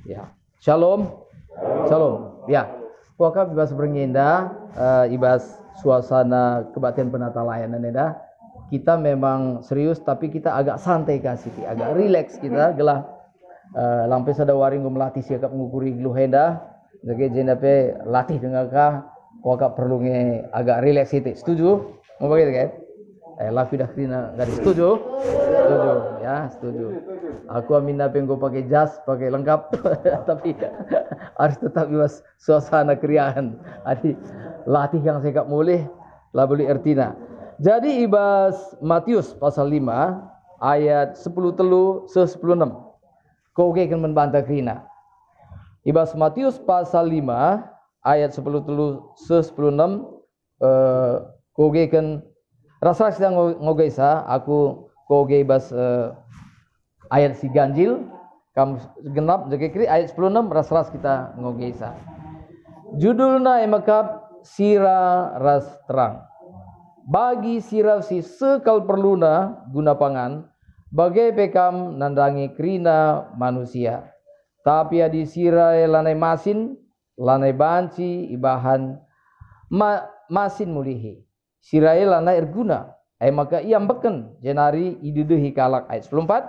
Ya. Shalom. Shalom. Ya. Kuaka bebas beringenda, ibas suasana kebaktian penata layanan enda. Kita memang serius tapi kita agak santai kasih, agak relax kita gelah lampe sada waring melatih siakap ngukuri gluhenda. Jadi jenda pe latih dengan kah kuaka perlu agak relax itu. Setuju? Mau begitu kan? Lafi dah krina gadis setuju? Setuju ya, setuju. Aku aminah pengen pakai jas, pakai lengkap, tapi harus tetap bebas suasana keriaan. Adi latih yang sekap mulih, lah boleh ertina. Jadi ibas Matius pasal 5 ayat 10 telu 10 6. Kau akan membantah krina. Ibas Matius pasal 5 ayat 10 telu 10 6. Kau akan rasa sedang ngogesa aku koge bas ayat si ganjil kam genap jaga kiri ayat 10:6 ras kita ngogesa. Judulna emakap sira ras terang. Bagi sira si sekal perluna guna pangan bagai pekam nandangi krina manusia. Tapi adi sira lanai masin, lanai banci ibahan masin mulihi. Sirai lana erguna, maka ia beken jenari iduduhi kalak ayat 14.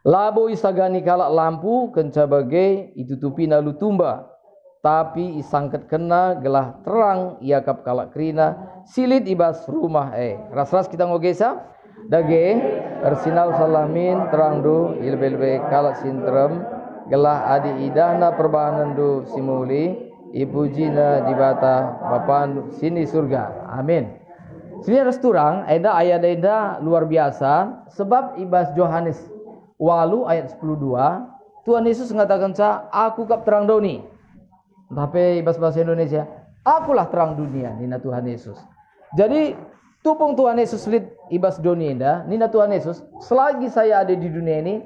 Labo isagani kalak lampu kenca bagai itutupi nalu tumba, tapi isangket kena gelah terang ia kap kalak krina silit ibas rumah ras kita ngogesa. Dage ersinal salamin terang do ilbelbe kalak sintrem gelah adi idahna perbahanan do simuli ibujina dibata bapan sini surga. Amin. Sini harus turang eda ayat eda luar biasa sebab ibas Yohanes walu ayat 10:2 Tuhan Yesus mengatakan aku kap terang doni. Tapi ibas bahasa Indonesia akulah terang dunia nina Tuhan Yesus. Jadi tupung Tuhan Yesus lid ibas dunia indah, nina Tuhan Yesus, selagi saya ada di dunia ini,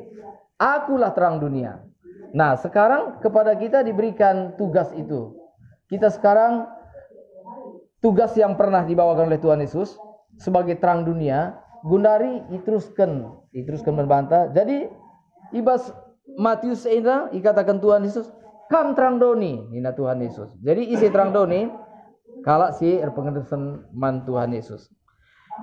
akulah terang dunia. Nah, sekarang kepada kita diberikan tugas itu. Kita sekarang tugas yang pernah dibawakan oleh Tuhan Yesus sebagai terang dunia, gundari diteruskan membantah. Jadi ibas Matius indah dikatakan Tuhan Yesus, kam terang doni, nina Tuhan Yesus. Jadi isi terang doni kalak si pengedesan man Tuhan Yesus.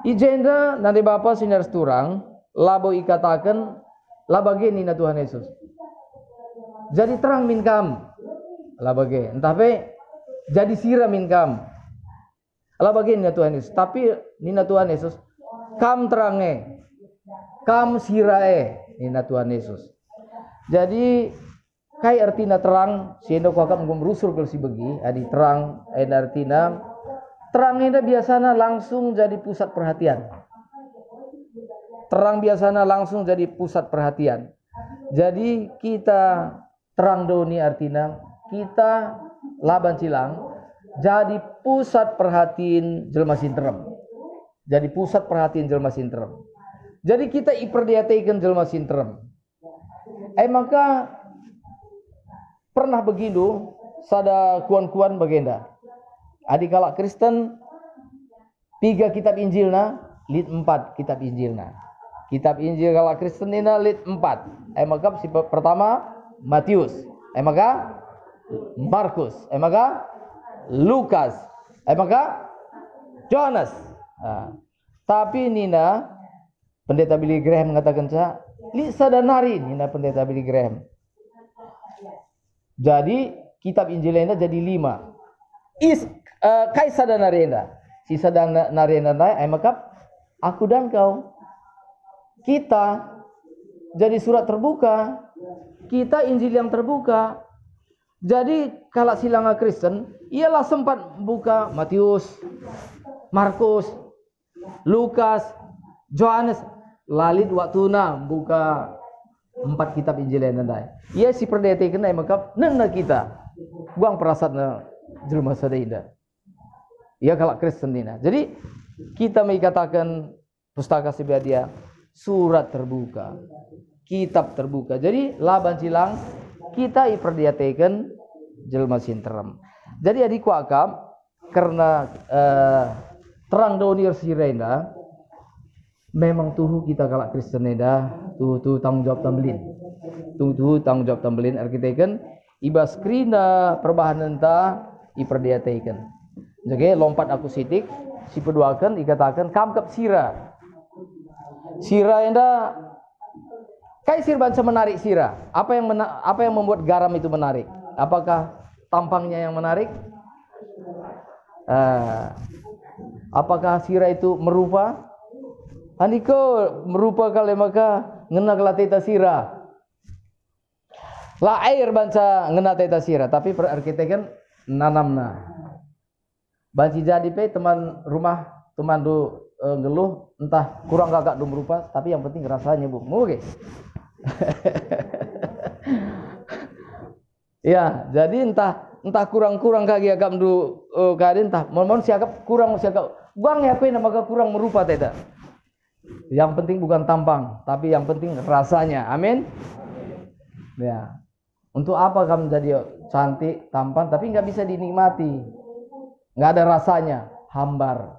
Ijenda nanti Bapak sinar turang labo ikatakan labage nina Tuhan Yesus. Jadi terang min kam labage. Entah pe jadi sira min kam. Labage nina Tuhan Yesus. Tapi nina Tuhan Yesus kam terange. Kam sirae nina Tuhan Yesus. Jadi kai artina terang siendo ko akam ngumrusur kalau si begi adi terang artina terang ini biasanya langsung jadi pusat perhatian. Terang biasanya langsung jadi pusat perhatian. Jadi kita terang doni artinya kita laban cilang jadi pusat perhatian jelma sinterem. Jadi pusat perhatian jelma sinterem. Jadi kita iperdiatekan jelma sinterem. Maka pernah begitu sada kuan-kuan bagenda. Adik kalak Kristen 3 kitab Injilna, lid 4 kitab Injilna. Kitab Injil kalak Kristen ina lid 4. Maka si pertama Matius, maka Markus, maka Lukas, maka Yohanes. Tapi nina pendeta Billy Graham mengatakan li sadanari nina pendeta Billy Graham. Jadi kitab Injilnya jadi 5. Kai sadanarenda. Si sadanarenda maka aku dan kau. Kita jadi surat terbuka. Kita Injil yang terbuka. Jadi kalau silanga Kristen, ialah sempat buka Matius, Markus, Lukas, Yohanes, lalit waktuna buka 4 kitab Injil yang nandai. Ia si perdete kena maka nena kita. Buang perasaan jelma sadainda. Ia kalau Kristen dina. Jadi kita mengatakan pustaka sebadia surat terbuka, kitab terbuka. Jadi laban cilang kita iperdiatekan jelma sinterem. Jadi adikku akam karena terang donir sirenda memang tuhu kita kalak Kristen eda tuh tanggung jawab tambelin. Tuh tanggung jawab tambelin arkiteken ibas krina perbahanan ta iperdiateken. Jadi lompat aku sidik si peduakan ikatakan kamkap sira. Sira enda kai sirban menarik sira. Apa yang membuat garam itu menarik? Apakah tampangnya yang menarik? Apakah sira itu merupa? Andiko merupa kali maka ngena kelateta sira. La air banca ngena teta sira, tapi per arkiteken nanamna. Banci jadi pe teman rumah teman do ngeluh entah kurang kakak do merupa, tapi yang penting rasanya bu. Oke. Ya, jadi entah kurang kaki agak do kadin entah mohon siakap kurang siakap bang ya pe nama kurang merupa teta. Yang penting bukan tampang, tapi yang penting rasanya. Amin. Ya. Untuk apa kamu jadi cantik, tampan, tapi nggak bisa dinikmati, nggak ada rasanya, hambar,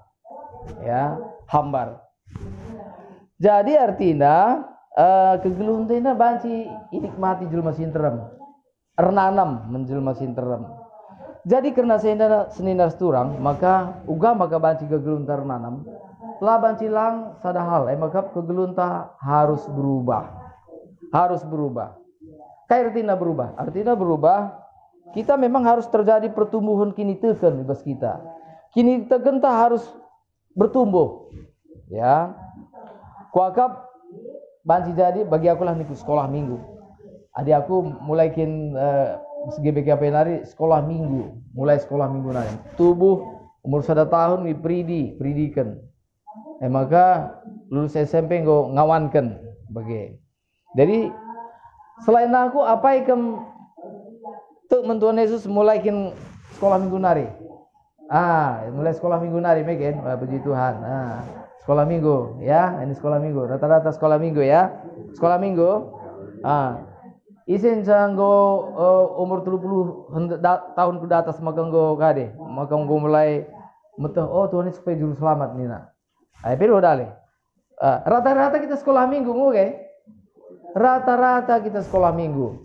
ya, hambar. Jadi artinya kegeluntina banci inikmati jelma sinterem, ernanam menjelma sinterem. Jadi karena seninas turang, maka banci kegelunta ernanam. Lah banci lang sadahal, maka kegelunta harus berubah, Artinya berubah. Kita memang harus terjadi pertumbuhan kini teken bebas kita. Kini teken harus bertumbuh. Ya. Kuakap banci jadi bagi akulah niku sekolah minggu. Adik aku mulai GBKP nari sekolah minggu. Mulai sekolah minggu nari. Tubuh umur 1 tahun pridikan. Maka lulus SMP ngo ngawankan bagi. Jadi selain aku apa yang tuh mentuan Yesus mulai sekolah minggu nari. Mulai sekolah minggu nari megen, puji Tuhan. Sekolah minggu ya, ini sekolah minggu. Rata-rata sekolah minggu ya. Sekolah minggu. Isin canggo umur 30 tahun ke atas maka nggo kade. Maka nggo mulai metuh Tuhan supaya juru selamat nina. Pero dale. Rata-rata kita sekolah minggu oke. Rata-rata kita sekolah minggu.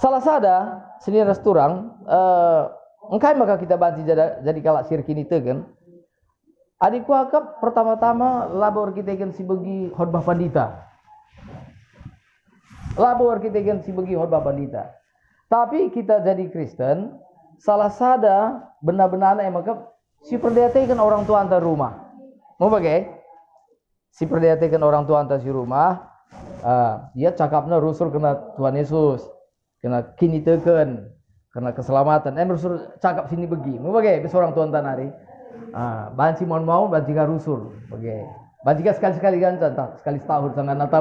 Salah sada seni resturang engkai maka kita banci jadi kalak sirkini tegen. Adikku akap pertama-tama labor kita si bagi khotbah pandita. Tapi kita jadi Kristen, salah sada benar-benar maka si perdiatekan orang tua antar rumah. Mau bagai? Si perdiatekan orang tua antar si rumah. Dia cakapnya rusul kena Tuhan Yesus, kena kini teken, kena keselamatan. Rusul cakap sini begi, mau bagai seorang Tuhan tanari. Banci mau banci ka rusul, bagai. Banci ka sekali gancan, sekali setahun sangat Natal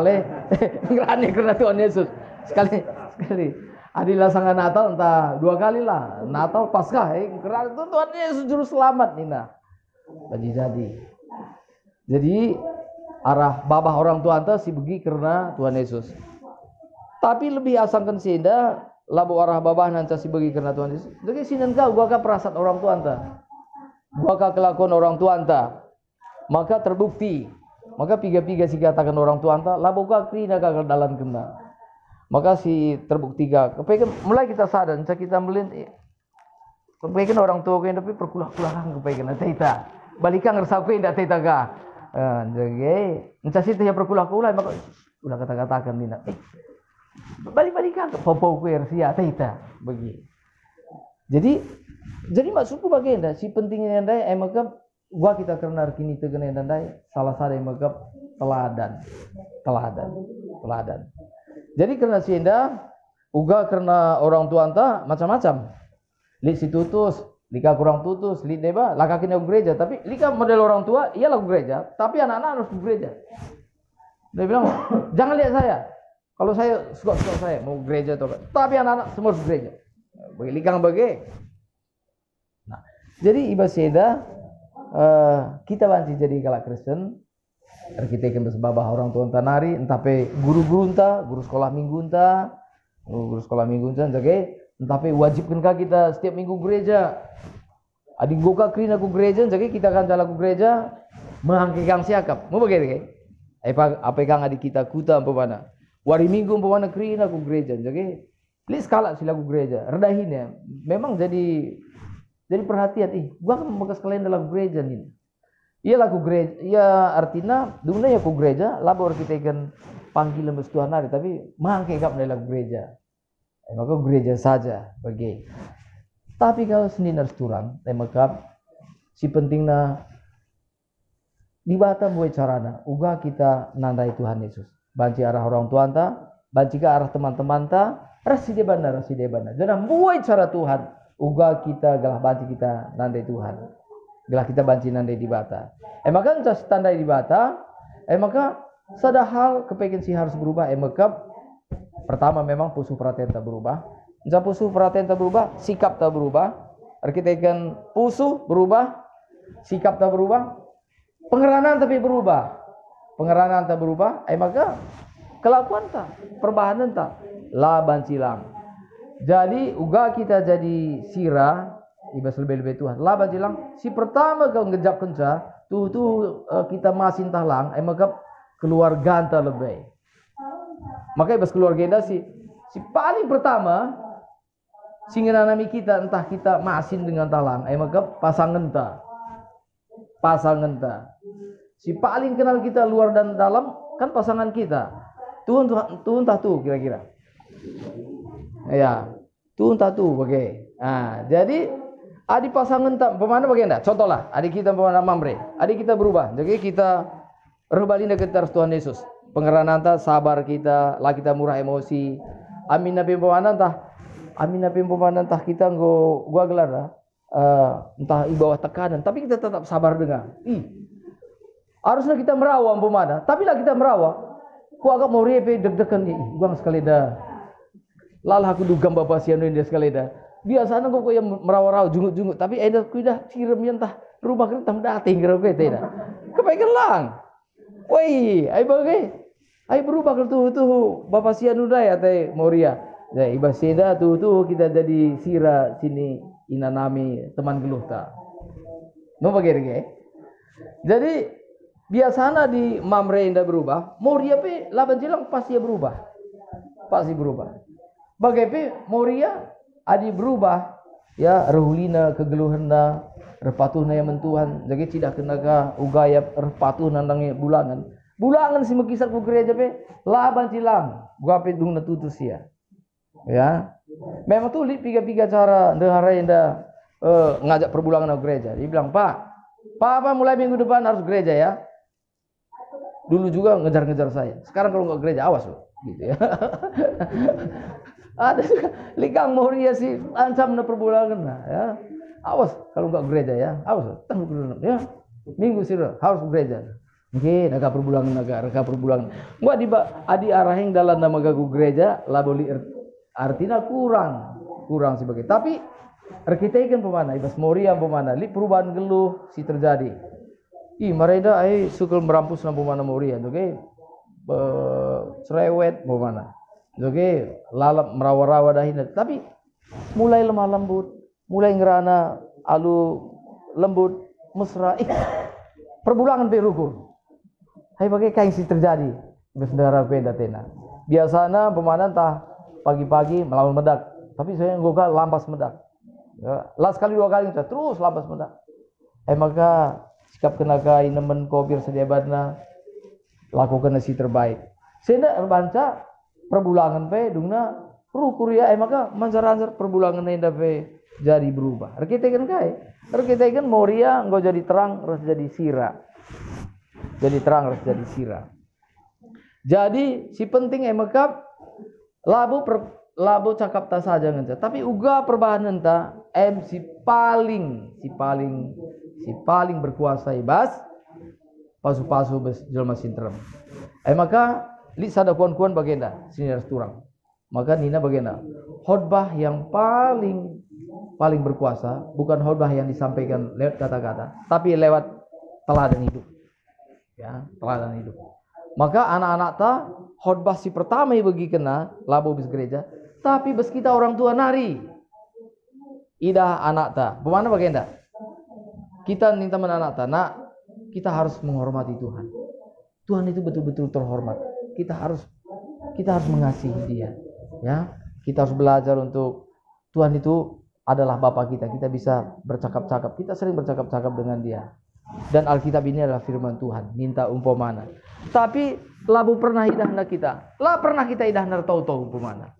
ngerane kena Tuhan Yesus sekali. Adilah sangat Natal entah 2 kali lah, Natal Paskah kerana Tuhan Yesus juru selamat nina. Banci jadi arah babah orang tua anta si begi karena Tuhan Yesus. Tapi lebih asangkan senda labu arah babah nanti si begi karena Tuhan Yesus. Jadi sinan kau gua ka perasaan orang tua anta. Gua ka kelakuan orang tua anta. Maka terbukti. Maka piga-piga si katakan orang tua anta labu ka krina ka dalam kena. Maka si terbukti ka. Kepekan mulai kita sadar kita melin kepekan orang tua kau tapi perkulah-kulahan kepekan kita. Balikan ngerasa kau indah kita ka. Jadi entah sih dia perkulah-kulah maka udah kata-katakan Nina. Balik-balikan popo ku sia tita bagi. Jadi maksudku bagaimana si pentingnya ndai maka gua kita karena kini tegene ndai salah satu maka teladan. Jadi karena si enda uga karena orang tua anta macam-macam. Li si tutus lika kurang tutus, lideba, lakakinya gereja, tapi lika model orang tua, ia lagu gereja, tapi anak-anak harus ke gereja. Dia bilang, jangan lihat saya. Kalau saya suka saya mau gereja atau tapi anak-anak semua harus gereja. Bagi likang bagi. Nah, jadi ibaseda kita banci jadi kalak Kristen, kita kan sebabah orang tua tanari, entah pe guru-guru entah, guru sekolah minggu entah, jadi Tapi wajibkan kita setiap minggu gereja. Adik goka krina ku gereja, jadi kita akan jalan ku gereja menghangkikang siakap. Mau begitu kan? Apa kang adik kita kuta umpamana. Wari minggu umpamana krina ku gereja, jadi please kalah sila ku gereja. Redahin ya. Memang jadi perhatian. Gua kan bekas kalian dalam gereja nih. Iya laku gereja. Iya artinya dunia ya ku gereja. Labor kita ikan panggilan Tuhan hari, tapi menghangkikang dalam gereja. Maka gereja saja bagi. Tapi kalau sendiri harus turang, maka si pentingnya di bata buat carana, uga kita nandai Tuhan Yesus. Banci arah orang tua ta, banci ke arah teman-teman ta, rasi de bana. Jangan buat cara Tuhan, uga kita galah banci kita nandai Tuhan. Galah kita banci nandai di bata. Maka cas tandai di bata, maka sada hal kepengen si harus berubah, maka pertama memang pusuh perhatian tak berubah. Jika pusuh perhatian tak berubah, sikap tak berubah. Kita ikan pusuh berubah, sikap tak berubah, pengeranan tapi berubah. Pengeranan tak berubah, maka kelakuan tak, perbahanan tak, laban silang. Jadi uga kita jadi sira, ibas lebih Tuhan. Laban silang. Si pertama kau ngejap kenca, tuh kita masin talang, maka keluarga anta lebih. Makanya pas keluarga si paling pertama singenanami kita entah kita masin dengan talang, maka pasangan ta. Si paling kenal kita luar dan dalam kan pasangan kita. Tuhun tak tuh kira-kira. Ya, tuhun tak tuh bagai. Nah, jadi adik pasangan tak pemana bagaimana? Contohlah, adik kita pemana mamre. Adik kita berubah. Jadi kita rebalin dekat Tuhan Yesus. Pengeranan ta sabar kita, lah kita murah emosi. Amin nabi pemanan tah kita gua gelar entah i bawah tekanan, tapi kita tetap sabar dengan. Harusnya kita merawa pemana, tapi lah kita merawa. Ku agak mau repe deg-degan gua sekali dah. Lalah aku dugam bapak sianu dia sekali dah. Biasanya gua yang merawa-rawa jungut-jungut, tapi ada ku dah siram tah rumah kita dating kira gue tidak. Kepengen lang. Woi, ai berubah ke tuh Bapak Sianu ya teh Moria. Ya ibas seda tuh kita jadi sira sini inanami teman geluh ta. Mau bagaimana? Jadi biasanya di mamre indah berubah, Moria pe laban jelang pasti berubah. Pasti berubah. Bagaimana Moria adi berubah ya rehulina kegeluhanna repatuhna yang mentuhan jadi tidak kenaga ugaya repatuh nandangi bulangan si mekisar ku gereja pe laban cilang gua pe dung na tutus ya memang tuh piga-piga cara ndehara inda ngajak perbulangan ke gereja dia bilang pak mulai minggu depan harus gereja ya dulu juga ngejar-ngejar saya sekarang kalau nggak gereja awas loh gitu ya ada juga likang Moria sih ancam na perbulangan ya awas kalau nggak gereja ya awas ya minggu sih harus gereja oke naga perbulangan gua adi arahing dalam nama gagu gereja laboli artinya kurang sebagai tapi kita ikan pemana ibas Moria pemana li perubahan geluh si terjadi mereka sukul merampus na pemana Moria oke cerewet pemana oke lalap merawa-rawa dahin tapi mulai lemah lembut mulai ngerana alu lembut mesra perbulangan berukur hai bagai kain si terjadi besdara beda tena biasanya pemanan tah pagi-pagi melawan medak tapi saya ngoga lampas medak ya, las kali dua kali terus lampas medak maka sikap kenaga nemen kopir sedia badna lakukan si terbaik saya baca perbulangan pe dungna rukur ya maka mancar-mancar perbulangan indah pe jadi berubah. Kita kan Moria enggak jadi terang harus jadi sira. Jadi terang harus jadi sira. Jadi si penting maka labu cakap ta saja ngeja. Tapi uga perbahanan ta si paling berkuasa ibas pasu-pasu bes jelma sintrem. Maka li sada kuan-kuan bagenda sini harus turang. Maka nina bagenda khotbah yang paling berkuasa bukan khotbah yang disampaikan lewat kata-kata tapi lewat teladan hidup ya teladan hidup maka anak-anak ta khotbah si pertama yang bagi kena labo bis gereja Tapi bes kita orang tua nari. Idah anak ta. Bagaimana bagian kita minta anak ta. Nak, kita harus menghormati Tuhan. Tuhan itu betul-betul terhormat. Kita harus mengasihi Dia. Ya, kita harus belajar untuk Tuhan itu adalah Bapa kita. Kita bisa bercakap-cakap. Kita sering bercakap-cakap dengan Dia. Dan Alkitab ini adalah firman Tuhan. Minta umpamana. Tapi labu pernah idah anak kita. Lah pernah kita idah anak tahu-tahu umpamana.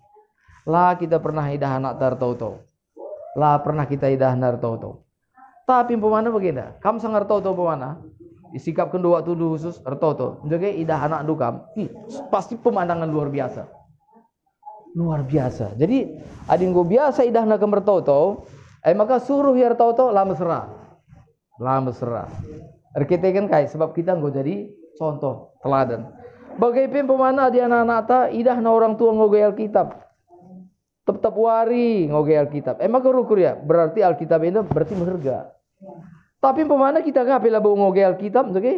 Lah kita pernah idah anak tahu-tahu. Lah pernah kita idah anak tahu-tahu. Tapi umpamana begini. Kamu sangat tahu-tahu umpamana. Sikap kedua tuduh khusus tahu-tahu. Jadi idah anak dukam. Pasti pemandangan luar biasa. Luar biasa. Jadi adinggo biasa idah anak tahu-tahu. Maka suruh ya tahu-tahu lah mesra. Kita kan kayak sebab kita nggak jadi contoh teladan. Bagaimana pemana di anak-anak ta idah na orang tua ngoge Alkitab. Tetap wari ngoge Alkitab. Maka rukur ya berarti Alkitab ini berarti berharga. Tapi pemana kita nggak pilih bawa ngoge Alkitab, oke?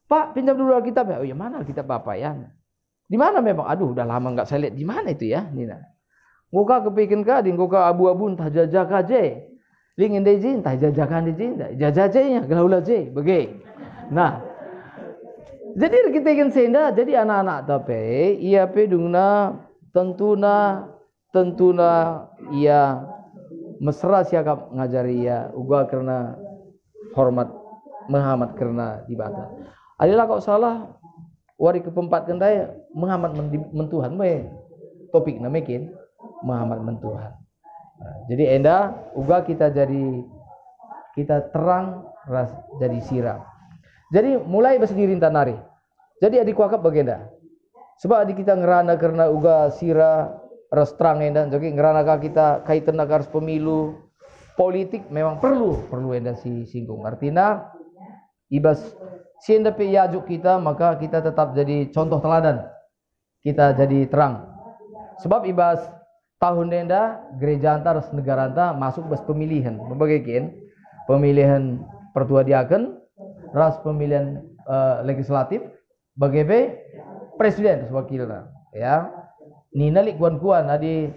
Pak pinjam dulu Alkitab ya. Oh ya mana Alkitab Bapak ya? Di mana memang? Aduh udah lama nggak saya lihat di mana itu ya, Nina. Ngoka kepikin ka, di ngoka abu-abu entah jajak aja. Lingin dejin, entah jajakan dejin, jajajanya gelaula je, bege. Nah, jadi kita ingin senda, jadi anak-anak tapi ia pedungna tentuna ia mesra siakap ngajari ia uga karena hormat menghamat karena ibadah. Adalah kau salah wari kepempat kendai menghamat mentuhan me topik namakin menghamat mentuhan. Nah, jadi enda uga kita terang ras jadi siram. Jadi mulai bersendiri tanari. Jadi adik wakap bagenda. Sebab adik kita ngerana karena uga sira ras terang enda. Jadi ngerana kita kaitan agar pemilu politik memang perlu enda singgung. Artinya ibas sienda pe yajuk kita maka kita tetap jadi contoh teladan. Kita jadi terang. Sebab ibas tahun enda gereja antar negara antar masuk bas pemilihan. Membagaimana pemilihan pertua diaken, ras pemilihan legislatif, bagaimana presiden wakilnya. Ya, Nina lik kuan adi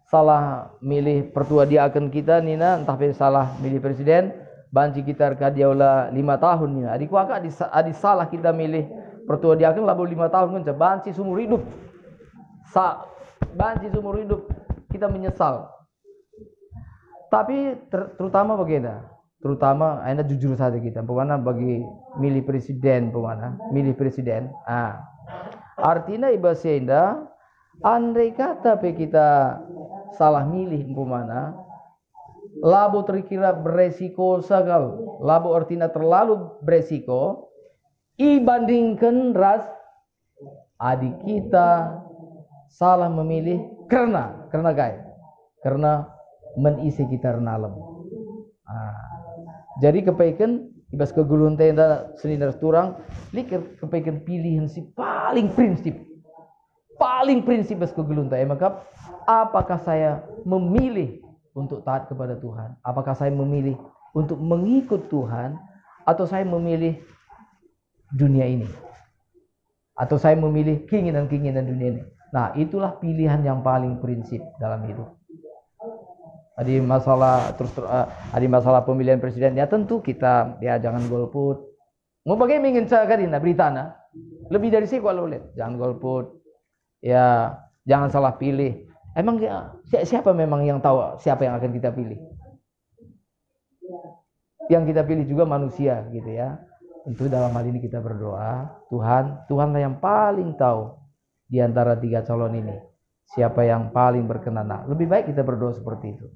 salah milih pertua diaken kita Nina entah salah milih presiden. Banci kita kadiaula 5 tahun Nina. Adi kuaka adi salah kita milih pertua diaken labu 5 tahun kan banci sumur hidup. Banci sumur hidup kita menyesal. Tapi terutama bagaimana? Terutama anda jujur saja kita. Pemana bagi milih presiden, milih presiden. Artinya ibadah anda, andai kata kita salah milih pemana, labu terkira beresiko sekali. Labu artinya terlalu beresiko. Ibandingkan ras adik kita salah memilih karena menisi kita renalem. Jadi kepaikan ibas kegulun tenda senior turang likir kepaikan pilihan si paling prinsip bas kegulun tenda. Maka apakah saya memilih untuk taat kepada Tuhan? Apakah saya memilih untuk mengikut Tuhan atau saya memilih dunia ini? Atau saya memilih keinginan-keinginan dunia ini? Nah, itulah pilihan yang paling prinsip dalam hidup. Ada masalah pemilihan presiden ya tentu kita ya jangan golput. Mau bagaimana ingin saya kadina berita lebih dari sih kalau lihat jangan golput. Ya jangan salah pilih. Emang siapa memang yang tahu siapa yang akan kita pilih? Yang kita pilih juga manusia gitu ya. Tentu dalam hal ini kita berdoa, Tuhanlah yang paling tahu di antara 3 calon ini siapa yang paling berkenan. Lebih baik kita berdoa seperti itu.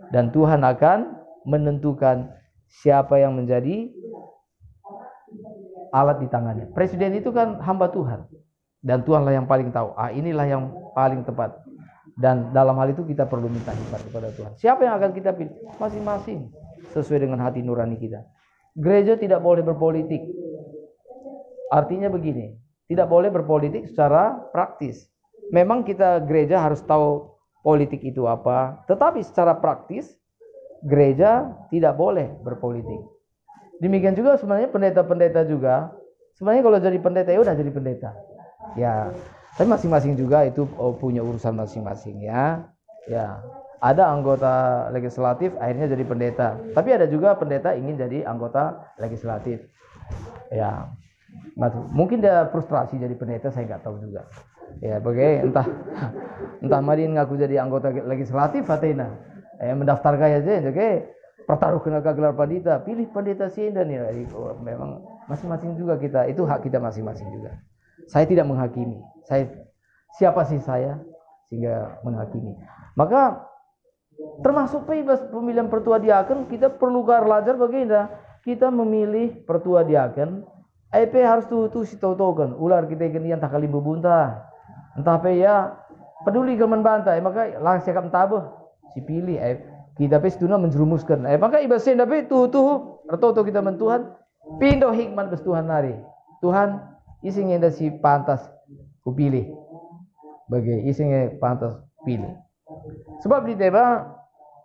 Dan Tuhan akan menentukan siapa yang menjadi alat di tangannya. Presiden itu kan hamba Tuhan. Dan Tuhanlah yang paling tahu. Inilah yang paling tepat. Dan dalam hal itu kita perlu minta hikmat kepada Tuhan. Siapa yang akan kita pilih? Masing-masing. Sesuai dengan hati nurani kita. Gereja tidak boleh berpolitik. Artinya begini. Tidak boleh berpolitik secara praktis. Memang kita gereja harus tahu politik itu apa. Tetapi secara praktis, gereja tidak boleh berpolitik. Demikian juga sebenarnya pendeta-pendeta juga. Sebenarnya kalau jadi pendeta ya udah jadi pendeta. Ya, Tapi masing-masing juga itu punya urusan masing-masing ya. Ya, ada anggota legislatif akhirnya jadi pendeta. Tapi ada juga pendeta ingin jadi anggota legislatif. Ya, mungkin dia frustrasi jadi pendeta, saya nggak tahu juga. Ya, bagaimana entah Madin ngaku jadi anggota legislatif Athena. Mendaftar gaya aja, jadi pertaruhkan gelar pendeta, pilih pendeta Sinda nih. Memang masing-masing juga kita, itu hak kita masing-masing juga. Saya tidak menghakimi. Siapa sih saya sehingga menghakimi? Maka termasuk pemilihan pertua diaken, kita perlu belajar bagaimana kita memilih pertua diaken. Harus tuh si tahu-tahu kan ular kita yang tak kali bebuntah. Entah apa ya peduli kalau bantai, maka lah siap tabah si pilih kita pestuna menjerumuskan. Maka ibasen tapi tuh atau kita mentuhan pindo hikmat bes Tuhan nari. Tuhan isingnya si pantas ku pilih. Bagai isingnya pantas pilih. Sebab di deba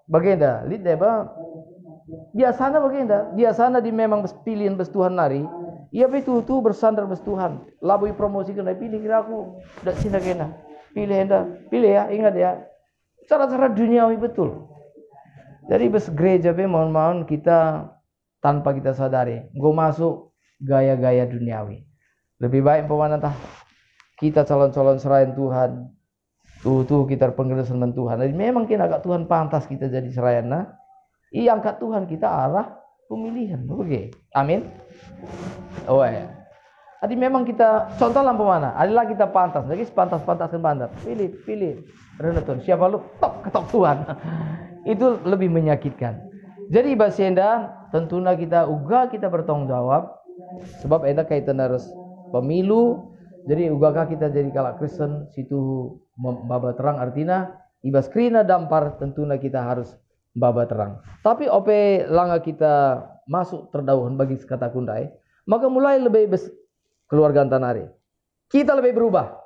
bagaimana? Di deba biasanya bagaimana? Biasanya di memang pilihan bes Tuhan nari. Ia itu bersandar bes Tuhan. Labui promosi kena pilih kira aku. Dak sina kena. Pilih ya, ingat ya. Cara-cara duniawi betul. Jadi bes gereja mohon kita tanpa kita sadari, go masuk gaya-gaya duniawi. Lebih baik pemanah kita calon-calon serayan Tuhan. Tuh kita pengelusan Tuhan. Jadi memang kita agak Tuhan pantas kita jadi serayana. Angkat Tuhan kita arah pemilihan. Oke. Amin. Oh ya. Jadi memang kita contoh lampu mana? Adalah kita pantas. Jadi pantas-pantaskan pantas. Pilih. Renatun. Siapa lu? Ketok Tuhan. Itu lebih menyakitkan. Jadi Basenda tentunya kita bertanggung jawab. Sebab ada kaitan harus pemilu. Jadi ugakah kita jadi kalak Kristen situ membaba terang artinya ibas krina dampar tentunya kita harus membaba terang. Tapi ope langa kita masuk terdauhan bagi kata kundai, maka mulai lebih keluarga tanari. Kita lebih berubah.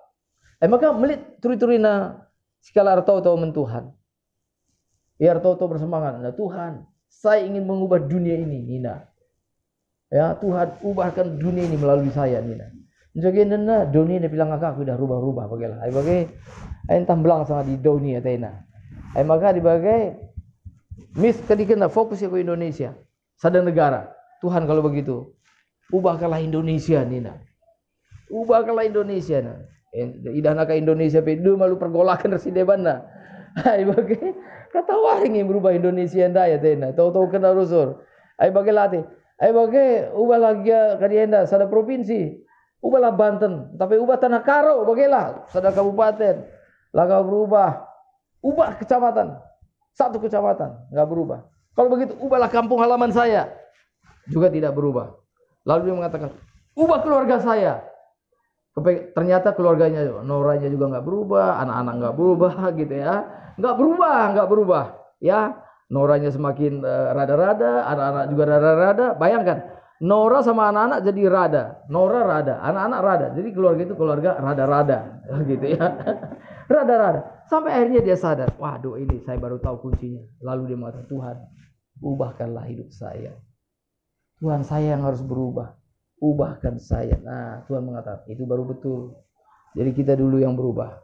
Maka melit turi-turina sekala artau mentuhan. Ya artau bersemangat. Nah Tuhan, saya ingin mengubah dunia ini, Nina. Ya Tuhan, ubahkan dunia ini melalui saya, Nina. Jadi nana dunia dia bilang aku udah rubah bagaimana? Entah belang sama di dunia tena. Maka dibagai ketika fokus ya ke Indonesia, sadar negara. Tuhan kalau begitu, ubahkanlah Indonesia Nina. Ubahkanlah Indonesia nah. Idahna ke Indonesia pedu malu pergolakan resi debana. Bagai kata waring yang berubah Indonesia ndaya tena. Tahu-tahu kena rusur. Bagai latih. Bagai ubah lagi kadienda sada provinsi. Ubahlah Banten, tapi ubah Tanah Karo, bagaimana? Sada kabupaten, laga berubah. Ubah kecamatan, satu kecamatan, nggak berubah. Kalau begitu, ubahlah kampung halaman saya, juga tidak berubah. Lalu dia mengatakan, ubah keluarga saya. Ternyata keluarganya, Noranya juga nggak berubah, anak-anak nggak berubah, gitu ya. Nggak berubah. Ya, Noranya semakin rada-rada, anak-anak juga rada-rada. Bayangkan. Nora sama anak-anak jadi rada, Nora rada, anak-anak rada. Jadi keluarga itu keluarga rada-rada, gitu ya. Rada-rada. Sampai akhirnya dia sadar, waduh ini saya baru tahu kuncinya. Lalu dia mengatakan, Tuhan, ubahkanlah hidup saya. Tuhan, saya yang harus berubah. Ubahkan saya. Nah, Tuhan mengatakan, itu baru betul. Jadi kita dulu yang berubah.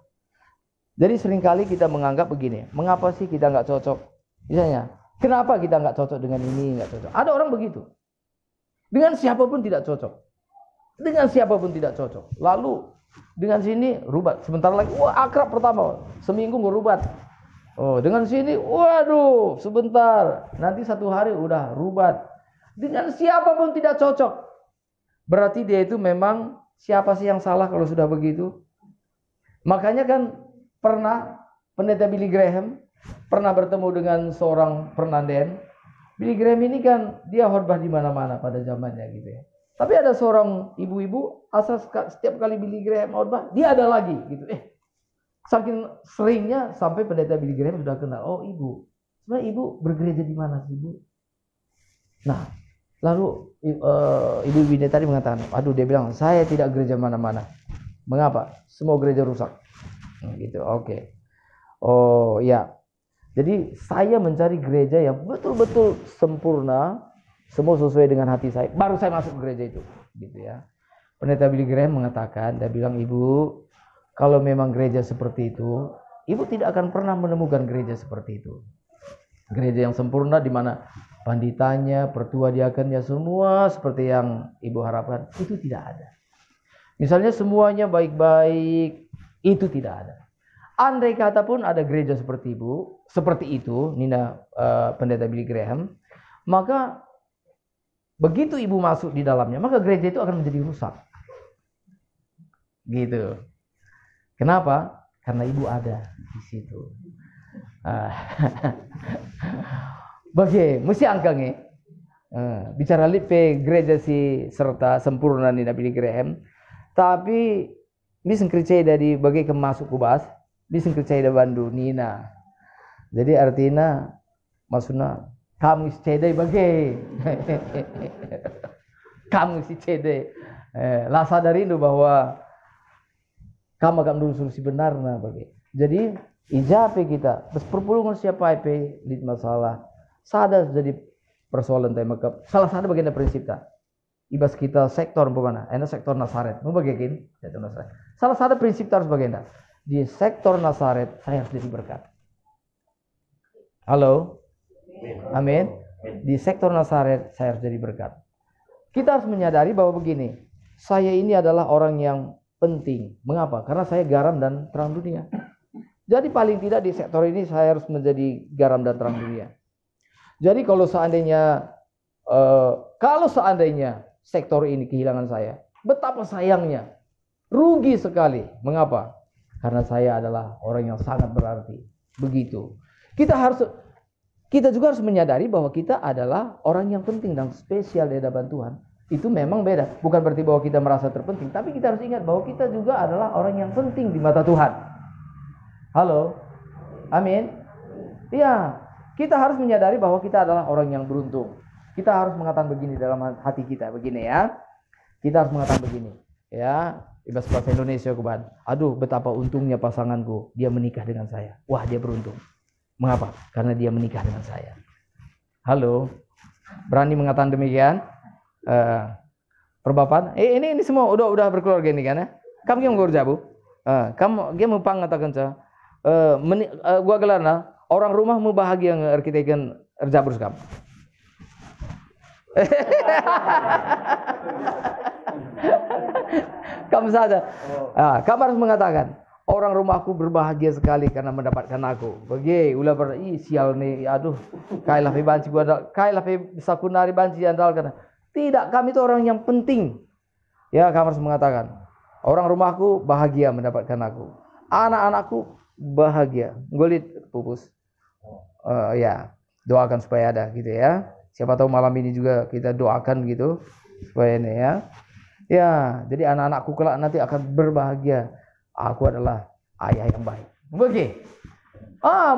Jadi seringkali kita menganggap begini, mengapa sih kita nggak cocok? Misalnya, kenapa kita nggak cocok dengan ini, nggak cocok? Ada orang begitu. Dengan siapapun tidak cocok. Lalu dengan sini rubat. Sebentar lagi, wah akrab pertama. Seminggu rubat. Oh, dengan sini, waduh, sebentar. Nanti satu hari udah rubat. Dengan siapapun tidak cocok. Berarti dia itu memang siapa sih yang salah kalau sudah begitu? Makanya kan pernah pendeta Billy Graham pernah bertemu dengan seorang Fernanden. Billy Graham ini kan dia khotbah di mana-mana pada zamannya gitu ya. Tapi ada seorang ibu-ibu asal setiap kali Billy Graham khotbah dia ada lagi gitu. Saking seringnya sampai pendeta Billy Graham sudah kenal. Oh ibu, sebenarnya ibu bergereja di mana sih ibu? Nah, lalu ibu ini tadi mengatakan, aduh dia bilang saya tidak gereja mana-mana. Mengapa? Semua gereja rusak. Gitu. Oke. Oh ya. Jadi saya mencari gereja yang betul-betul sempurna, semua sesuai dengan hati saya. Baru saya masuk ke gereja itu, gitu ya. Pendeta Billy Graham mengatakan, dia bilang ibu, Kalau memang gereja seperti itu, ibu tidak akan pernah menemukan gereja seperti itu. Gereja yang sempurna di mana panditanya, pertua diakennya semua seperti yang ibu harapkan, itu tidak ada. Misalnya semuanya baik-baik, itu tidak ada. Andai kata pun ada gereja seperti ibu, seperti itu, Nina Pendeta Billy Graham, maka begitu ibu masuk di dalamnya, maka gereja itu akan menjadi rusak. Gitu. Kenapa? Karena ibu ada di situ. Bagi mesti angkangnya. Bicara lipe gereja si serta sempurna Nina Billy Graham, tapi bisa kerja dari bagi kemasuk kubas, bisa kerja dari bandu Nina. Jadi artinya maksudnya kamu cedai bagi. Kamu si cedai. Lah sadari itu bahwa kamu akan dulu solusi benar nah bagi. Jadi ijape kita, perpulungan siapa IP di masalah sadar jadi persoalan tema ke salah satu bagian dari prinsip kita. Ibas kita sektor mana? Enak sektor Nazaret. Mau bagian sektor Nazaret. Salah satu prinsip kita harus bagian di sektor Nazaret saya harus jadi berkat. Halo, amin. Di sektor Nazaret saya harus jadi berkat. Kita harus menyadari bahwa begini, saya ini adalah orang yang penting. Mengapa? Karena saya garam dan terang dunia. Jadi paling tidak di sektor ini saya harus menjadi garam dan terang dunia. Jadi kalau seandainya sektor ini kehilangan saya, betapa sayangnya, rugi sekali. Mengapa? Karena saya adalah orang yang sangat berarti. Begitu. Kita juga harus menyadari bahwa kita adalah orang yang penting dan spesial di hadapan Tuhan. Itu memang beda. Bukan berarti bahwa kita merasa terpenting, tapi kita harus ingat bahwa kita juga adalah orang yang penting di mata Tuhan. Halo? Amin? Iya. Kita harus menyadari bahwa kita adalah orang yang beruntung. Kita harus mengatakan begini dalam hati kita, begini ya. Kita harus mengatakan begini, ya. Ibas bahasa Indonesia kuban. Aduh, betapa untungnya pasanganku, dia menikah dengan saya. Wah, dia beruntung. Mengapa? Karena dia menikah dengan saya. Halo, berani mengatakan demikian? Perbapan? Ini semua udah berkeluarga ini kan ya? Kamu yang ngurus bu? Kamu dia mau pangatakan saya. Gua gelarna. Orang rumah mau bahagia ngerkitekan erjabrus kamu. Kamu saja. Kamu harus mengatakan orang rumahku berbahagia sekali karena mendapatkan aku. Bagi ulah sial nih, aduh, kailah banci gua, kailah sakunari banci andal karena tidak, kami itu orang yang penting. Ya, kamu harus mengatakan orang rumahku bahagia mendapatkan aku. Anak-anakku bahagia. Golit pupus. Ya, doakan supaya ada gitu ya. Siapa tahu malam ini juga kita doakan gitu supaya ini ya. Ya, jadi anak-anakku kelak nanti akan berbahagia. Aku adalah ayah yang baik. Begitu.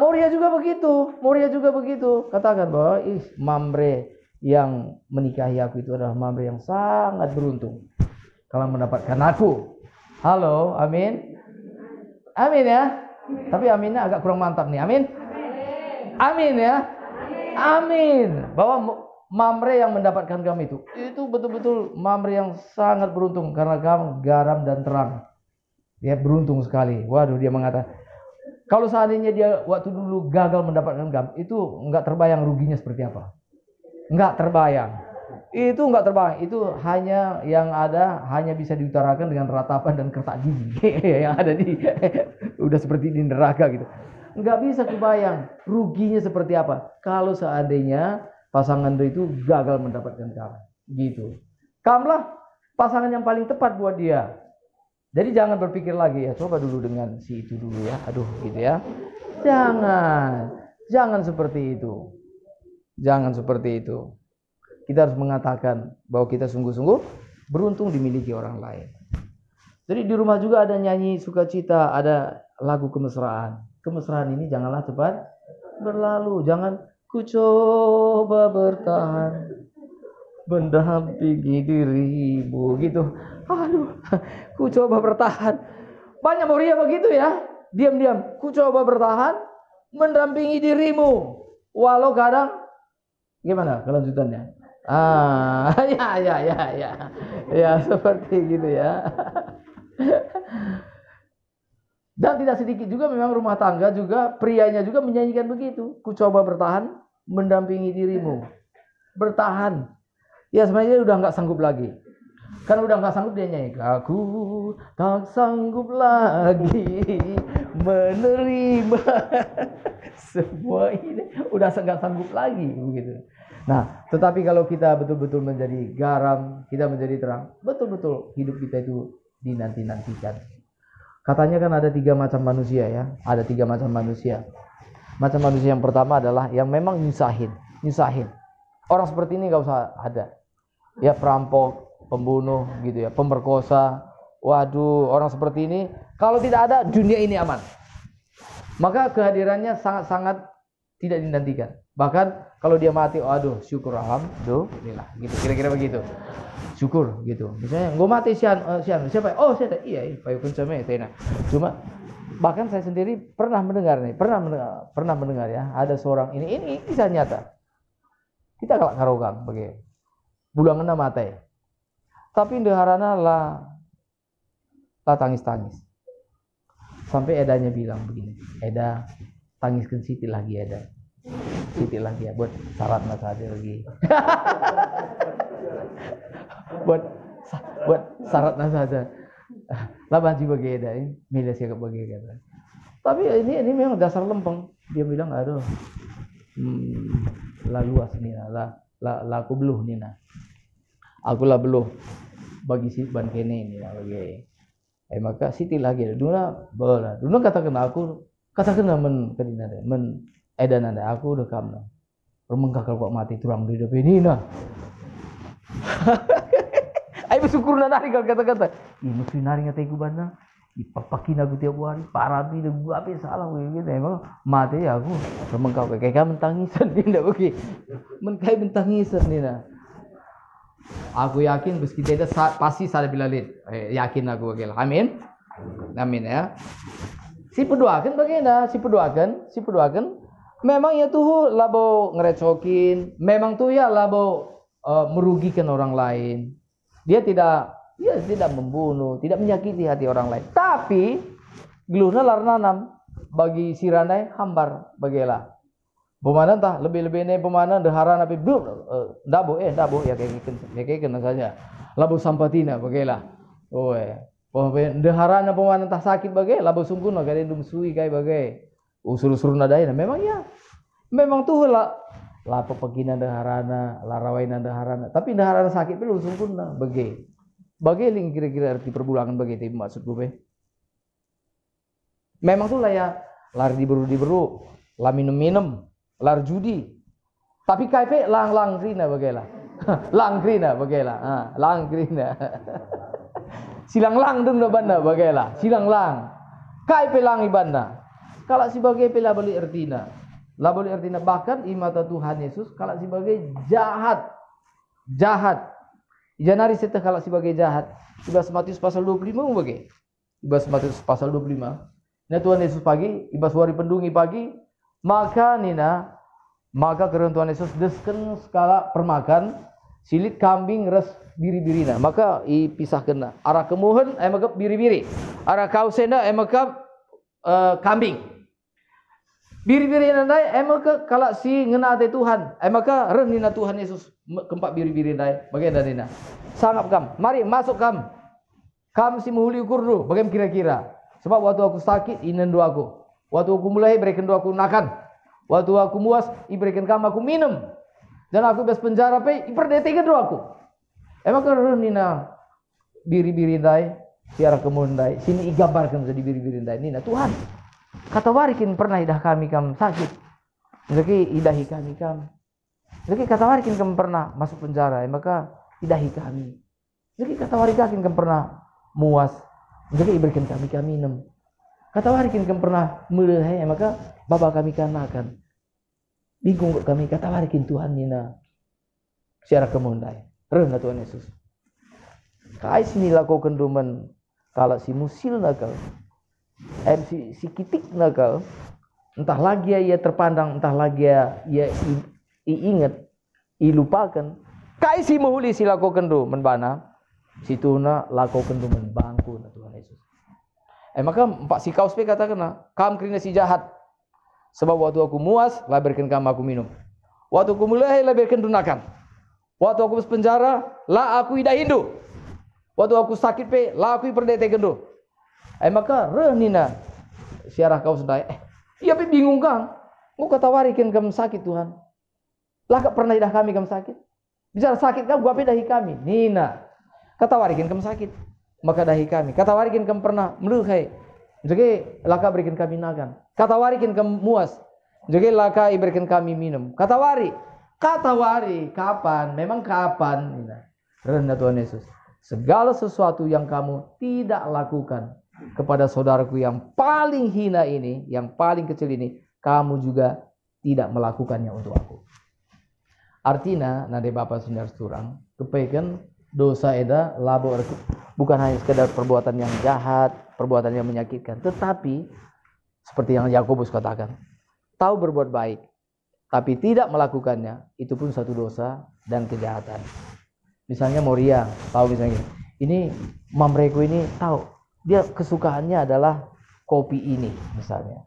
Moria juga begitu. Katakan bahwa mamre yang menikahi aku itu adalah mamre yang sangat beruntung kalau mendapatkan aku. Halo, amin. Amin ya. Tapi aminnya agak kurang mantap nih. Amin. Amin ya. Amin. Bahwa mamre yang mendapatkan kamu itu betul-betul mamre yang sangat beruntung karena kamu garam dan terang. Dia beruntung sekali. Waduh, dia mengatakan kalau seandainya dia waktu dulu gagal mendapatkan kamu, itu enggak terbayang ruginya seperti apa. Enggak terbayang. Itu hanya yang ada hanya bisa diutarakan dengan ratapan dan kertak gigi yang ada di udah seperti di neraka gitu. Enggak bisa kebayang ruginya seperti apa kalau seandainya pasangan itu gagal mendapatkan kamu. Gitu. Kamulah pasangan yang paling tepat buat dia. Jadi jangan berpikir lagi ya, coba dulu dengan si itu dulu ya. Aduh, gitu ya. Jangan seperti itu. Jangan seperti itu. Kita harus mengatakan bahwa kita sungguh-sungguh beruntung dimiliki orang lain. Jadi di rumah juga ada nyanyi sukacita, ada lagu kemesraan. Kemesraan ini janganlah cepat berlalu. Jangan ku coba bertahan mendampingi dirimu gitu. Aduh, ku coba bertahan. Banyak moria begitu ya. Diam-diam, ku coba bertahan mendampingi dirimu. Walau kadang gimana kelanjutannya? Ya seperti gitu ya. Dan tidak sedikit juga memang rumah tangga juga, prianya juga menyanyikan begitu. Ku coba bertahan, mendampingi dirimu. Bertahan. Ya sebenarnya udah nggak sanggup lagi. Kan udah nggak sanggup dia nyanyi. Aku tak sanggup lagi menerima semua ini. Udah nggak sanggup lagi begitu. Nah, tetapi kalau kita betul-betul menjadi garam, kita menjadi terang, betul-betul hidup kita itu dinanti-nantikan. Katanya kan ada 3 macam manusia ya. Ada 3 macam manusia. Macam manusia yang pertama adalah yang memang nyusahin. Orang seperti ini gak usah ada. Ya perampok, pembunuh gitu ya, pemerkosa. Waduh, orang seperti ini kalau tidak ada dunia ini aman. Maka kehadirannya sangat-sangat tidak dinantikan. Bahkan kalau dia mati, waduh syukur alhamdulillah gitu. Kira-kira begitu. Syukur gitu. Misalnya gue mati sian siapa? Oh saya iya payu pencame tena. Cuma bahkan saya sendiri pernah mendengar ya, ada seorang ini kisah nyata. Kita kalak karogang bagi bulangan mata ya. Tapi ndeharana lah tangis-tangis. Sampai edanya bilang begini, Eda tangiskan Siti lagi Eda. Siti lagi ya buat syarat saja lagi. buat syaratnya saja lah baju bagi Eda ini milih siapa bagi kata. Tapi ini memang dasar lempeng. Dia bilang aduh lah luas nih lah aku beluh nih nah aku lah beluh bagi si ban kene ini lah bagi maka Siti lagi dulu bola dulu katakan men kedina men Eda nanda aku udah kamu rumeng kakak kok mati turang di hidup ini nah. Ayo bersyukur nanti kalau kata-kata. Ih mesti nari ngatai ku bana. Ipapakin aku tiap hari. Parabi dan gua apa salah gitu. Emang mati ya aku. Remengkau kayak mentangisan dia bagi. Menkai mentangisan dia. Aku yakin meski tidak pasti sada bilalin. Yakin aku bagi. Amin. Amin ya. Si pedoakan bagaimana? Si pedoakan. Memang ya tuh labo ngerecokin. Memang tuh ya labo merugikan orang lain. Dia tidak membunuh, tidak menyakiti hati orang lain. Tapi geluhna larnanam bagi siranai hambar bagelah. Pemanan tah lebih-lebih ini pemanan dehara nabi belum dabo ya kayak kena saja. Labu sampatina bagelah. Oh dehara na pemanan tah sakit bagai labu sungkuna kaya dum sui kaya bagai. Usur-usur nadai memang ya. Memang tuh lah lapo pagina daharana, larawaina daharana. Tapi daharana sakit belum sempurna. Bagai kira-kira arti perbulangan bagai itu maksud gue. Memang tuh lah ya, lar diberu, lah minum, lar judi. Tapi kaipe lang krina bagailah. Lang krina. Silang lang dong na banda bagailah. Silang lang. Kaipe lang ibanda. Kalau si bagai pela balik artina. Labul artinya bahkan imata Tuhan Yesus kalau sebagai jahat. Janari seteh kalau sebagai jahat. Ibas Matius pasal 25 bagai. Ibas Matius pasal 25. Nah Tuhan Yesus pagi, ibas wari pendungi pagi, maka keren Tuhan Yesus desken skala permakan silit kambing res biri-birina. Maka ipisahkeun arah kemuhen maka biri-biri. Arah kausenda maka kambing. Biri-biri nandai emaka kalau si ngena ate Tuhan emaka renina Tuhan Yesus kempak biri-biri nandai bagaimana nina sangat kam mari masuk kam si muhuli ukur bagaimana kira-kira sebab waktu aku sakit inendo aku waktu aku mulai berikan doaku nakan waktu aku muas iberikan kam aku minum dan aku bebas penjara pe iperdetikan doaku emaka renina biri-biri nandai siara kemundai sini igambarkan jadi biri-biri nandai nina Tuhan kata warikin pernah idah kami sakit. Jadi idahi kami. Jadi kata warikin kamu pernah masuk penjara, maka idahi kami. Jadi kata warikin kamu pernah muas, jadi berikan kami minum. Kata warikin kamu pernah melehai, maka bapak kami kanakan. Bingung kami kata warikin Tuhan nina. Siara kemundai. Rendah Tuhan Yesus. Kai sini laku kenduman kalau si musil nakal. Si kitik nakal entah lagi ia terpandang entah lagi ia ingat ilupakan kai si muhuli si lako kendo menbana situna lako kendo menbangku na Tuhan Yesus Maka Pak si kaus pe katakan, kam kerina si jahat. Sebab waktu aku muas, labirkan kam aku minum. Waktu aku mulai, labirkan dunakan. Waktu aku penjara, lah aku ida hindu. Waktu aku sakit pe, lah aku perdete kendo. Maka renina siarah kau sudah. Iya pe bingung kang. Mau katawarikan kam sakit Tuhan. Lah kak pernah idah kami kam sakit. Bicara sakit kam, gua pe dahi kami. Nina, katawarikan kam sakit. Maka dahi kami. Katawarikan kam pernah melukai. Jadi laka berikan kami nagan. Katawarikan kam muas. Jadi laka berikan kami minum. Katawari kapan? Memang kapan? Rendah Tuhan Yesus. Segala sesuatu yang kamu tidak lakukan kepada saudaraku yang paling hina ini, yang paling kecil ini, kamu juga tidak melakukannya untuk aku. Artinya, nade Bapak Saudara Turang, kepaikan dosa eda labo bukan hanya sekedar perbuatan yang jahat, perbuatan yang menyakitkan, tetapi seperti yang Yakobus katakan, tahu berbuat baik, tapi tidak melakukannya, itu pun satu dosa dan kejahatan. Misalnya Moria, tahu misalnya, ini mamreku ini tahu, dia kesukaannya adalah kopi ini misalnya.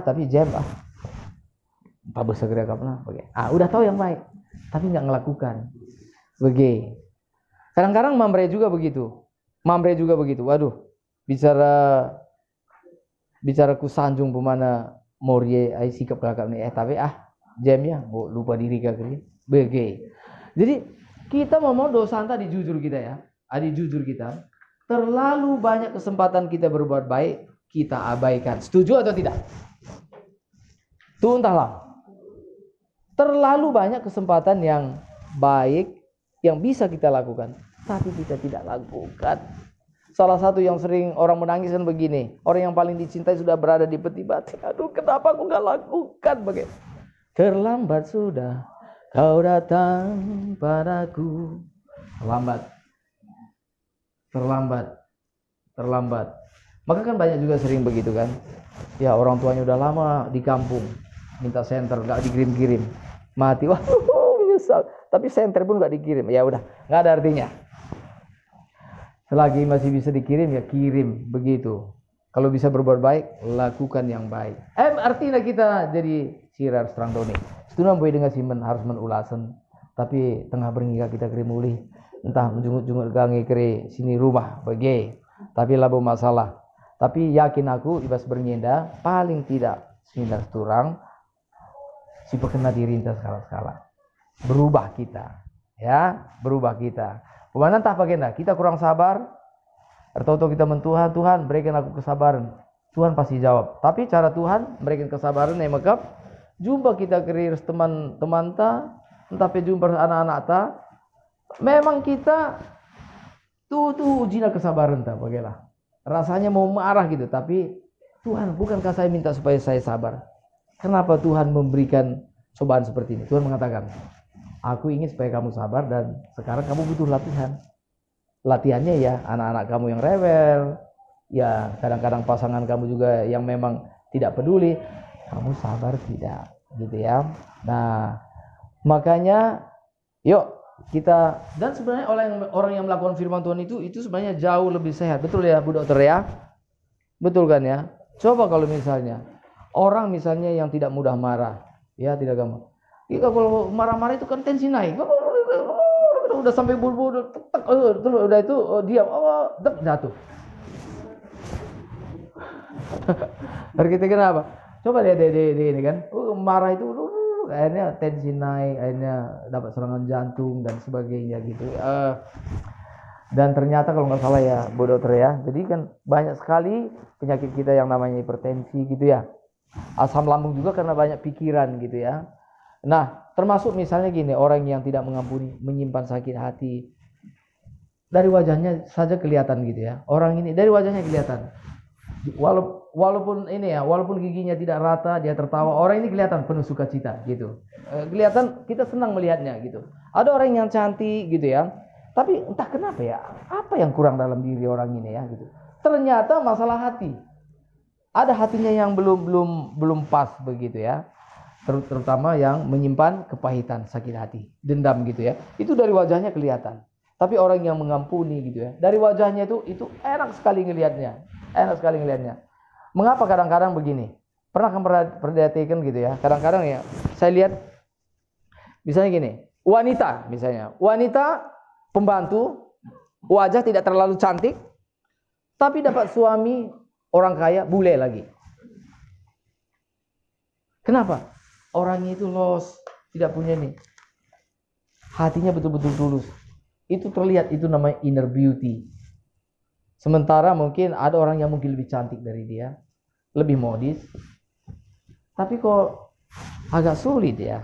Tapi jam Pak segera kapan? Udah tahu yang baik, tapi nggak ngelakukan. Kadang-kadang mamre juga begitu. Waduh, bicara ku sanjung pemana Moria sikap kakak nih. Tapi jamnya lupa diri kakak. Jadi kita mau dosa tadi jujur kita ya. Jujur kita. Terlalu banyak kesempatan kita berbuat baik, kita abaikan. Setuju atau tidak? Tuh entahlah. Terlalu banyak kesempatan yang baik yang bisa kita lakukan, tapi kita tidak lakukan. Salah satu yang sering orang menangis kan begini, orang yang paling dicintai sudah berada di peti mati. Aduh, kenapa aku nggak lakukan? Terlambat sudah kau datang padaku. Terlambat. Maka kan banyak juga sering begitu kan. Ya orang tuanya udah lama di kampung, minta senter nggak dikirim-kirim, mati. Wah, nyesal. Tapi senter pun nggak dikirim. Ya udah, nggak ada artinya. Selagi masih bisa dikirim ya kirim begitu. Kalau bisa berbuat baik, lakukan yang baik. Artinya kita jadi sirar serang doni. Setunan boleh dengan simen harus menulasan. Tapi tengah beringat kita kirim mulih. Entah menjungut-jungut gangi kiri sini rumah bagi. Tapi labo masalah. Tapi yakin aku ibas bernyenda paling tidak sindar turang si pekena dirintas skala-skala. Berubah kita. Pemana entah bagaimana kita kurang sabar. Atau kita mentuhan, Tuhan berikan aku kesabaran. Tuhan pasti jawab. Tapi cara Tuhan berikan kesabaran yang mekap. Jumpa kita kerir teman-teman ta, entah jumpa anak-anak ta. Memang kita tuh ujilah kesabaran ta, bagaimana? Rasanya mau marah gitu, tapi Tuhan bukankah saya minta supaya saya sabar? Kenapa Tuhan memberikan cobaan seperti ini? Tuhan mengatakan, aku ingin supaya kamu sabar dan sekarang kamu butuh latihan. Latihannya ya anak-anak kamu yang rewel, ya kadang-kadang pasangan kamu juga yang memang tidak peduli, kamu sabar tidak, gitu ya. Nah, makanya yuk kita, dan sebenarnya orang yang melakukan firman Tuhan itu sebenarnya jauh lebih sehat, betul ya Bu Dokter ya? Betul kan ya? Coba kalau misalnya orang misalnya yang tidak mudah marah, ya tidak gampang. Jika kalau marah-marah itu kan tensi naik. Udah sampai bulu-bulu udah itu diam, jatuh. Harus kita kenapa? Coba lihat ini kan, marah itu akhirnya tensi naik, akhirnya dapat serangan jantung dan sebagainya gitu. Dan ternyata kalau nggak salah ya Bu Dokter ya, jadi kan banyak sekali penyakit kita yang namanya hipertensi gitu ya. Asam lambung juga karena banyak pikiran gitu ya. Nah, termasuk misalnya gini, orang yang tidak mengampuni, menyimpan sakit hati. Dari wajahnya saja kelihatan gitu ya. Orang ini dari wajahnya kelihatan. Walaupun ini ya, walaupun giginya tidak rata, dia tertawa, orang ini kelihatan penuh sukacita gitu. Kelihatan kita senang melihatnya gitu. Ada orang yang cantik gitu ya. Tapi entah kenapa ya, apa yang kurang dalam diri orang ini ya gitu. Ternyata masalah hati. Ada hatinya yang belum pas begitu ya. Terutama yang menyimpan kepahitan, sakit hati, dendam gitu ya. Itu dari wajahnya kelihatan. Tapi orang yang mengampuni gitu ya, dari wajahnya itu enak sekali ngelihatnya. Enak sekali ngelihatnya. Mengapa kadang-kadang begini? Pernah kamu perhatikan gitu ya? Kadang-kadang ya, saya lihat misalnya gini, wanita pembantu, wajah tidak terlalu cantik, tapi dapat suami orang kaya, bule lagi. Kenapa? Orangnya itu los, tidak punya nih. Hatinya betul-betul tulus. Itu terlihat, itu namanya inner beauty. Sementara mungkin ada orang yang mungkin lebih cantik dari dia, lebih modis, tapi kok agak sulit ya.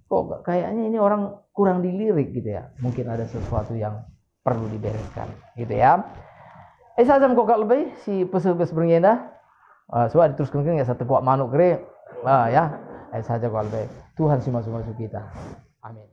Kok kayaknya ini orang kurang dilirik gitu ya. Mungkin ada sesuatu yang perlu dibereskan gitu ya. Saya kok lebih si pesu-pesu bernyenda. Soal diteruskan ya satu kuat manuk kere. Ya. Saja kok lebih. Tuhan si masuk-masuk kita. Amin.